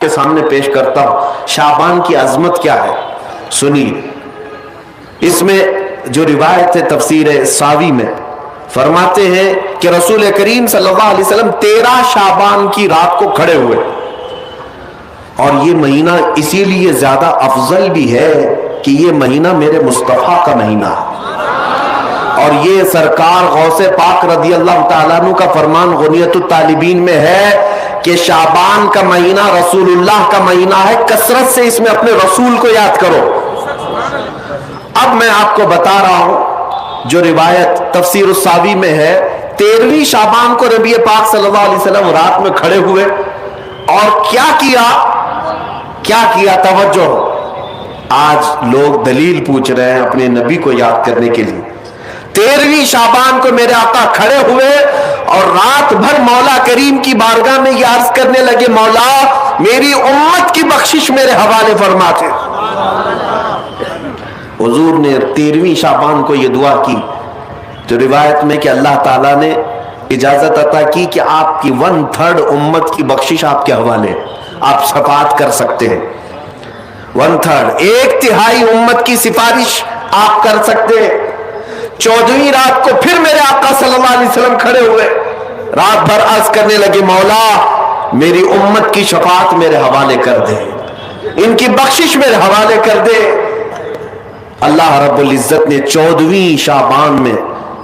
کے سامنے پیش کرتا ہوں شعبان کی عظمت کیا ہے. سنیے، اس میں جو روایت ہے تفسیر ساوی میں فرماتے ہیں کہ رسول کریم صلی اللہ علیہ وسلم 13 شعبان کی رات کو کھڑے ہوئے، اور یہ مہینہ اسی لیے زیادہ افضل بھی ہے کہ یہ مہینہ میرے مصطفیٰ کا مہینہ ہے، اور یہ سرکار غوث پاک رضی اللہ تعالیٰ عنہ کا فرمان غنیت الطالبین میں ہے کہ شعبان کا مہینہ رسول اللہ کا مہینہ ہے، کثرت سے اس میں اپنے رسول کو یاد کرو. اب میں آپ کو بتا رہا ہوں جو روایت تفسیر الساوی میں ہے، 13ویں شعبان کو نبی پاک صلی اللہ علیہ وسلم رات میں کھڑے ہوئے اور کیا کیا توجہ. آج لوگ دلیل پوچھ رہے ہیں اپنے نبی کو یاد کرنے کے لیے. 13ویں شعبان کو میرے آقا کھڑے ہوئے اور رات بھر مولا کریم کی بارگاہ میں یہ عرض کرنے لگے، مولا میری امت کی بخشش میرے حوالے فرما دے. حضور نے 13ویں شعبان کو یہ دعا کی تو روایت میں کہ اللہ تعالیٰ نے اجازت عطا کی کہ آپ کی 1/3 امت کی بخشش آپ کے حوالے، آپ شفاعت کر سکتے ہیں. 1/3 1/3 امت کی سفارش آپ کر سکتے ہیں. 14ویں رات کو پھر میرے آقا صلی اللہ علیہ وسلم کھڑے ہوئے، رات بھر عرض کرنے لگے، مولا میری امت کی شفاعت میرے حوالے کر دے، ان کی بخشش میرے حوالے کر دے. اللہ رب العزت نے 14ویں شعبان میں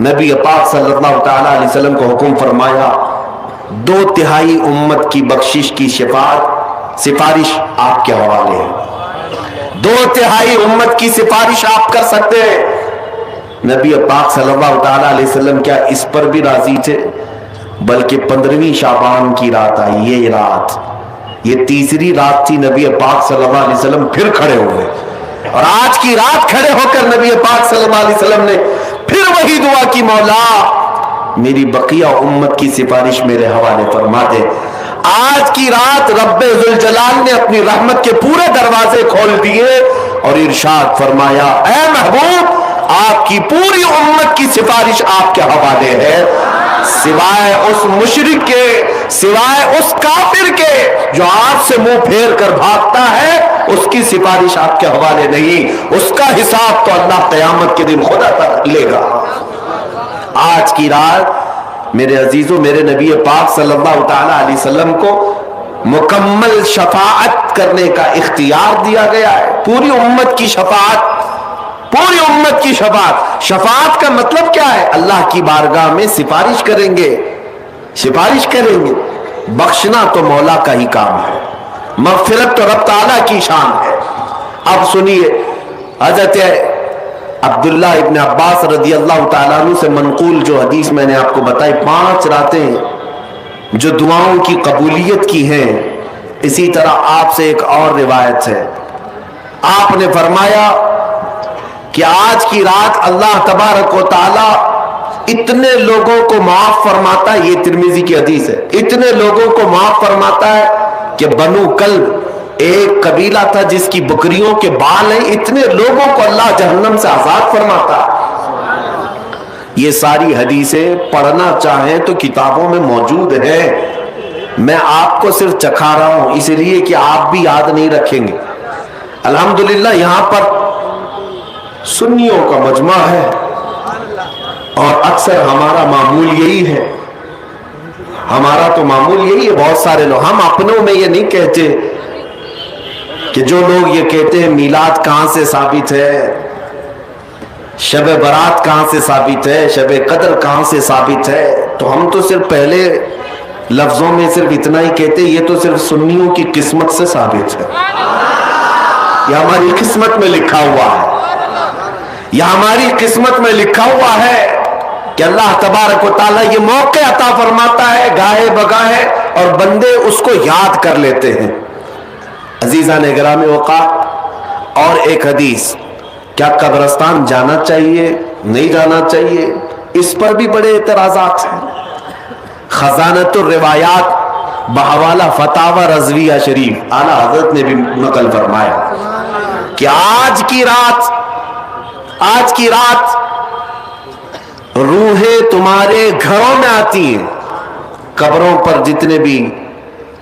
نبی پاک صلی اللہ تعالی علیہ وسلم کو حکم فرمایا 2/3 امت کی بخشش کی سفارش آپ کے حوالے ہے. 2/3 امت کی سفارش آپ کر سکتے ہیں. نبی پاک صلی اللہ تعالی علیہ وسلم کیا اس پر بھی راضی تھے، بلکہ 15ویں شعبان کی رات آئی، یہ تیسری رات تھی. نبی پاک صلی اللہ علیہ وسلم پھر کھڑے ہوئے، اور آج کی رات کھڑے ہو کر نبی پاک صلی اللہ علیہ وسلم نے پھر وہی دعا کی، مولا میری بقیہ امت کی سفارش میرے حوالے فرما دے. آج کی رات رب ذوالجلال نے اپنی رحمت کے پورے دروازے کھول دیے اور ارشاد فرمایا، اے محبوب آپ کی پوری امت کی سفارش آپ کے حوالے ہے، سوائے اس مشرک کے، سوائے اس کافر کے جو آپ سے منہ پھیر کر بھاگتا ہے، اس کی سفارش آپ کے حوالے نہیں. اس کا حساب تو اللہ قیامت کے دن خدا تک لے گا. آج کی رات میرے عزیزوں، میرے نبی پاک صلی اللہ تعالی علیہ وسلم کو مکمل شفاعت کرنے کا اختیار دیا گیا ہے. پوری امت کی شفاعت، پوری امت کی شفاعت. شفاعت کا مطلب کیا ہے؟ اللہ کی بارگاہ میں سفارش کریں گے، سفارش کریں گے. بخشنا تو مولا کا ہی کام ہے، مغفرت تو رب تعالیٰ کی شان ہے. اب سنیے، حضرت عبداللہ ابن عباس رضی اللہ تعالیٰ عنہ سے منقول جو حدیث میں نے آپ کو بتائی، 5 راتیں جو دعاؤں کی قبولیت کی ہیں. اسی طرح آپ سے ایک اور روایت ہے، آپ نے فرمایا کہ آج کی رات اللہ تبارک و تعالی اتنے لوگوں کو معاف فرماتا ہے، یہ ترمذی کی حدیث ہے، اتنے لوگوں کو معاف فرماتا ہے کہ بنو کلب ایک قبیلہ تھا جس کی بکریوں کے بال ہیں، اتنے لوگوں کو اللہ جہنم سے آزاد فرماتا ہے. یہ ساری حدیثیں پڑھنا چاہیں تو کتابوں میں موجود ہیں. میں آپ کو صرف چکھا رہا ہوں اس لیے کہ آپ بھی یاد نہیں رکھیں گے. الحمدللہ یہاں پر سنیوں کا مجمع ہے اور اکثر ہمارا معمول یہی ہے، ہمارا تو معمول یہی ہے. بہت سارے لوگ، ہم اپنوں میں یہ نہیں کہتے کہ جو لوگ یہ کہتے ہیں میلاد کہاں سے ثابت ہے، شب برات کہاں سے ثابت ہے، شب قدر کہاں سے ثابت ہے، تو ہم تو صرف پہلے لفظوں میں صرف اتنا ہی کہتے ہیں یہ تو صرف سنیوں کی قسمت سے ثابت ہے، یہ ہماری قسمت میں لکھا ہوا ہے، یہ ہماری قسمت میں لکھا ہوا ہے کہ اللہ تبارک و تعالیٰ یہ موقع عطا فرماتا ہے گاہے بگاہے اور بندے اس کو یاد کر لیتے ہیں. عزیزان گرامی اوقات، اور ایک حدیث، کیا قبرستان جانا چاہیے نہیں جانا چاہیے، اس پر بھی بڑے اعتراضات ہیں. خزانۃ الروایات بحوالہ فتاوی رضویہ شریف اعلیٰ حضرت نے بھی نقل فرمایا کہ آج کی رات روحیں تمہارے گھروں میں آتی ہیں. قبروں پر جتنے بھی